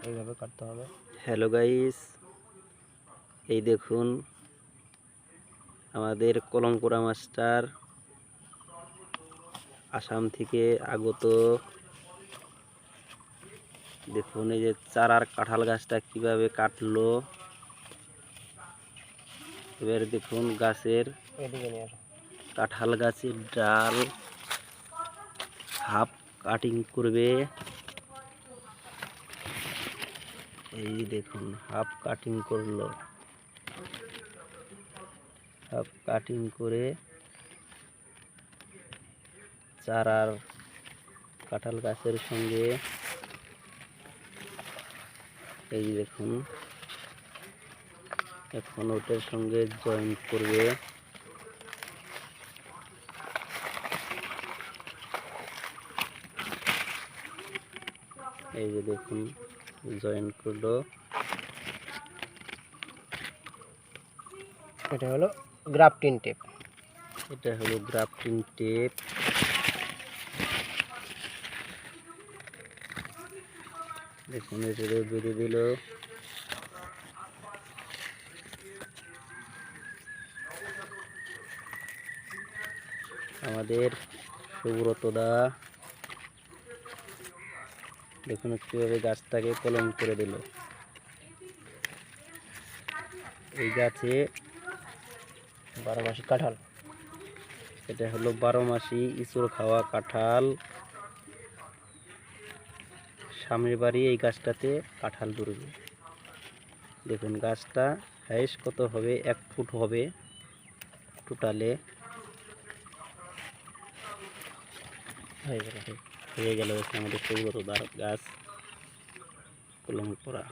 এইভাবে কাটতে হবে। হ্যালো গাইস, এই দেখুন আমাদের কলমপুরা মাস্টার আসাম থেকে আগত। দেখুন এই যে চারার কাঁঠাল গাছটা কিভাবে কাটলো। এবার দেখুন গাছের কাঁঠাল গাছের ডাল হাফ কাটিং করবে। এই দেখুন হাফ কাটিং করলো, হাফ কাটিং করে চারার কাঁঠাল গাছের সঙ্গে এই দেখুন এখন ওটার সঙ্গে জয়েন করবে। এই যে দেখুন জয়েন করলো। এটা হলো গ্রাফটিং টেপ। এটা হলো গ্রাফটিং টেপ। দেখুন এটা বেঁধে দিল। আমাদের সুব্রতদা দেখুন কিভাবে গাছটাকে কলম করে দিল। এই গাছে 12 মাসি কাঁঠাল। এটা হলো 12 মাসি ইঁচড় খাওয়া কাঁঠাল। সামনের বাড়ি এই গাছটাতে কাঁঠাল ধরবে। দেখুন গাছটা হাইস্ট কত হবে, 1 ফুট হবে টোটালে। হয়ে গেল আমাদের সুব্রতদার গাছ কলম করা।